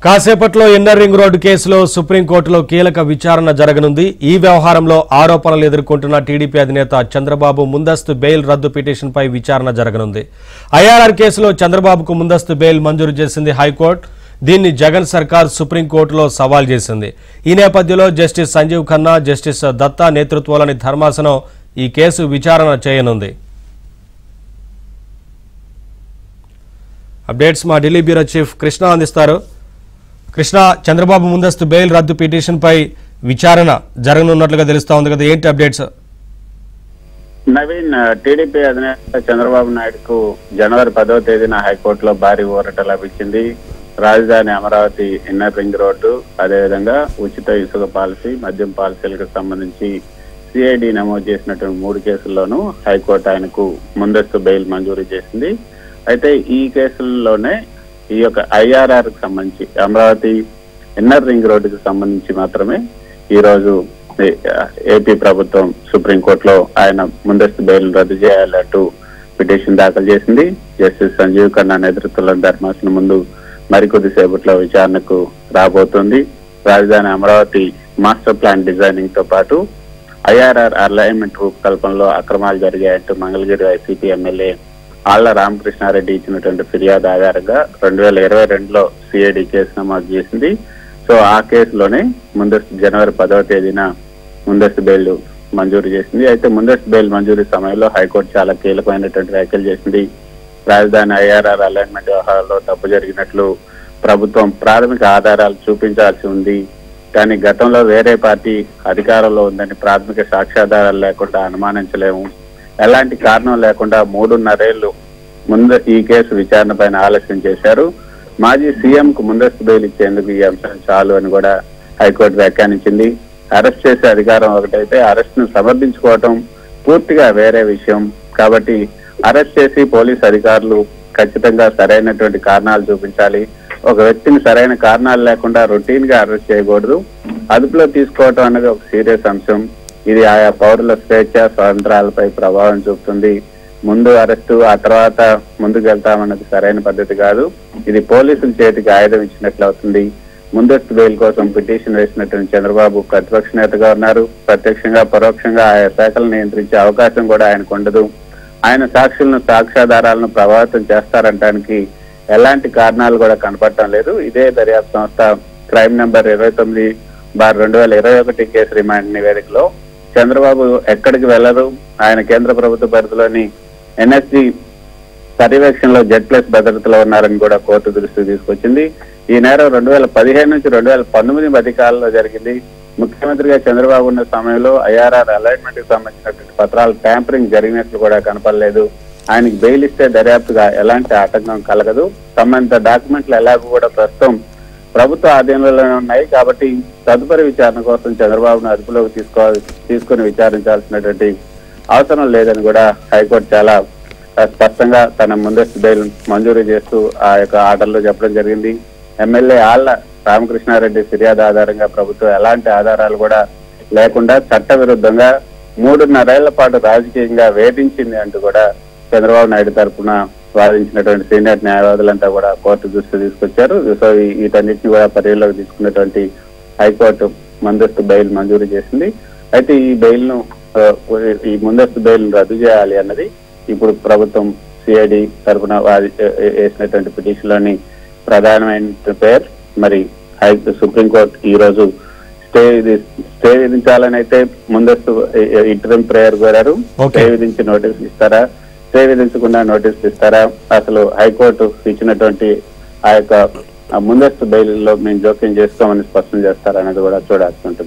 కాసేపట్లో inner ring road కేసులో సుప్రీంకోర్టులో కీలక విచారణ జరగనుంది. ఈ వ్యవహారంలో ఆరోపణలు ఎదుర్కొంటున్న టీడీపీ అధినేత చంద్రబాబు ముందస్తు బెయిల్ రద్దు పిటిషన్పై విచారణ జరగనుంది. ఐఆర్ఆర్ కేసులో చంద్రబాబుకు ముందస్తు బెయిల్ మంజూరు చేసింది హైకోర్టు. దీన్ని జగన్ సర్కార్ సుప్రీంకోర్టులో సవాల్ చేసింది. ఈ నేపథ్యంలో జస్టిస్ సంజీవ్ ఖన్నా, జస్టిస్ దత్తా నేతృత్వంలోని ధర్మాసనం ఈ కేసు విచారణ చేయనుంది. అప్డేట్స్ మా ఢిల్లీ బ్యూరో చీఫ్ కృష్ణ అందిస్తారు. కృష్ణ, చంద్రబాబు ముందస్తు బెయిల్ రద్దు పిటిషన్ పై విచారణ జరగనున్నట్లుగా తెలుస్తా ఉంది కదా, ఏంటి అప్డేట్స్? నవీన్, టీడీపీ అధినేత చంద్రబాబు నాయుడుకు జనవరి 10వ తేదీన హైకోర్టులో భారీ ఊరట లభించింది. రాజధాని అమరావతి ఇన్నర్ రింగ్ రోడ్డు, అదేవిధంగా ఉచిత ఇసుక పాలసీ, మద్యం పాలసీలకు సంబంధించి సిఐడి నమోదు చేసినటువంటి 3 కేసుల్లోనూ హైకోర్టు ఆయనకు ముందస్తు బెయిల్ మంజూరు చేసింది. అయితే ఈ కేసుల్లోనే ఈ యొక్క ఐఆర్ఆర్ కు సంబంధించి, అమరావతి ఇన్నర్ రింగ్ రోడ్డుకు సంబంధించి మాత్రమే ఈ రోజు ఏపీ ప్రభుత్వం సుప్రీంకోర్టులో ఆయన ముందస్తు బెయిల్ రద్దు చేయాలంటూ పిటిషన్ దాఖలు చేసింది. జస్టిస్ సంజీవ్ ఖన్నా నేతృత్వంలోని ధర్మాసనం ముందు మరికొద్దిసేపట్లో విచారణకు రాబోతోంది. రాజధాని అమరావతి మాస్టర్ ప్లాన్ డిజైనింగ్ తో పాటు ఐఆర్ఆర్ అలైన్మెంట్ రూపకల్పనలో అక్రమాలు జరిగాయంటూ మంగళగిరి వైసీపీ ఎమ్మెల్యే ఆళ్ల రామకృష్ణారెడ్డి ఇచ్చినటువంటి ఫిర్యాదు ఆధారంగా 2022లో సిఐడి కేసు నమోదు చేసింది. సో ఆ కేసులోనే జనవరి 10వ తేదీన ముందస్తు బెయిల్ మంజూరు చేసింది. అయితే ముందస్తు బెయిల్ మంజూరు సమయంలో హైకోర్టు చాలా కీలకమైనటువంటి వ్యాఖ్యలు చేసింది. రాజధాని ఐఆర్ఆర్ అలైన్మెంట్ వ్యవహారంలో తప్పు జరిగినట్లు ప్రభుత్వం ప్రాథమిక ఆధారాలు చూపించాల్సి ఉంది, కానీ గతంలో వేరే పార్టీ అధికారంలో ఉందని ప్రాథమిక సాక్ష్యాధారాలు లేకుండా అనుమానించలేము. ఎలాంటి కారణం లేకుండా 3.5 ఏళ్లు ముందు ఈ కేసు విచారణ పైన ఆలస్యం చేశారు. మాజీ సీఎం కు ముందస్తు బెయిల్ ఇచ్చేందుకు ఈ అంశం చాలు అని కూడా హైకోర్టు వ్యాఖ్యానించింది. అరెస్ట్ చేసే అధికారం ఒకటైతే అరెస్ట్ ను సమర్థించుకోవటం పూర్తిగా వేరే విషయం. కాబట్టి అరెస్ట్ చేసి పోలీసు అధికారులు ఖచ్చితంగా సరైనటువంటి కారణాలు చూపించాలి. ఒక వ్యక్తిని సరైన కారణాలు లేకుండా రొటీన్ గా అరెస్ట్ చేయకూడదు. అదుపులో తీసుకోవటం అనేది ఒక సీరియస్ అంశం. ఇది ఆయా పౌరుల స్వేచ్ఛ స్వాతంత్రాలపై ప్రభావం చూపుతుంది. ముందు అరెస్టు, ఆ తర్వాత ముందుకు వెళ్తామన్నది సరైన పద్ధతి కాదు. ఇది పోలీసుల చేతికి ఆయుధం ఇచ్చినట్లు అవుతుంది. ముందస్తు బెయిల్ కోసం పిటిషన్ వేసినటువంటి చంద్రబాబు ప్రతిపక్ష నేతగా ఉన్నారు. ప్రత్యక్షంగా పరోక్షంగా ఆయా శాఖలను నియంత్రించే అవకాశం కూడా ఆయనకు ఉండదు. ఆయన సాక్షులను, సాక్ష్యాధారాలను ప్రభావితం చేస్తారంటానికి ఎలాంటి కారణాలు కూడా కనపడటం లేదు. ఇదే దర్యాప్తు సంస్థ క్రైమ్ నెంబర్ 29/2021 కేసు రిమాండ్ నివేదికలో చంద్రబాబు ఎక్కడికి వెళ్లరు, ఆయన కేంద్ర ప్రభుత్వ పరిధిలోని ఎన్ఎస్జీ పర్యవేక్షణలో Z+ భద్రతలో ఉన్నారని కూడా కోర్టు దృష్టికి తీసుకొచ్చింది. ఈ నేరం 2015 నుంచి 2019 మధ్యకాలంలో జరిగింది. ముఖ్యమంత్రిగా చంద్రబాబు ఉన్న సమయంలో ఐఆర్ఆర్ అలైన్మెంట్ కి సంబంధించినటువంటి పత్రాలు ట్యాంపరింగ్ జరిగినట్లు కూడా కనపడలేదు. ఆయనకి బెయిల్ ఇస్తే దర్యాప్తుగా ఎలాంటి ఆటంకం కలగదు. సంబంధిత డాక్యుమెంట్లు ఎలాగో కూడా ప్రస్తుతం ప్రభుత్వ ఆధీనంలోనే ఉన్నాయి. కాబట్టి తదుపరి విచారణ కోసం చంద్రబాబును అదుపులోకి తీసుకుని విచారించాల్సినటువంటి అవసరం లేదని కూడా హైకోర్టు చాలా స్పష్టంగా తన ముందస్తు బెయిల్ మంజూరు చేస్తూ ఆ యొక్క ఆర్డర్లో చెప్పడం జరిగింది. ఎమ్మెల్యే ఆళ్ల రామకృష్ణారెడ్డి ఫిర్యాదు ఆధారంగా ప్రభుత్వం ఎలాంటి ఆధారాలు కూడా లేకుండా చట్ట విరుద్ధంగా 3.5 ఏళ్ల పాటు రాజకీయంగా వేధించింది అంటూ కూడా చంద్రబాబు నాయుడు తరఫున వాదించినటువంటి సీనియర్ న్యాయవాదులంతా కూడా కోర్టు దృష్టి తీసుకొచ్చారు. సో వీటన్నిటిని కూడా పరిగణలోకి తీసుకున్నటువంటి హైకోర్టు ముందస్తు బెయిల్ మంజూరు చేసింది. అయితే ఈ ముందస్తు బెయిల్ రద్దు చేయాలి అన్నది ఇప్పుడు ప్రభుత్వం సిఐడి తరఫున వేసినటువంటి పిటిషన్ లోని ప్రధానమైన పేరు. మరి సుప్రీంకోర్టు ఈ రోజు స్టే విధించాలని అయితే ముందస్తు ఇంటరిమ్ ప్రేయర్ కోరారు. స్టే విధించి నోటీసులు ఇస్తారా, స్టే విధించకుండా నోటీసులు ఇస్తారా, అసలు హైకోర్టు ఇచ్చినటువంటి ఆ యొక్క ముందస్తు బెయిల్లో మేము జోక్యం చేసుకోమని స్పష్టం చేస్తారనేది కూడా చూడాల్సి ఉంటుంది.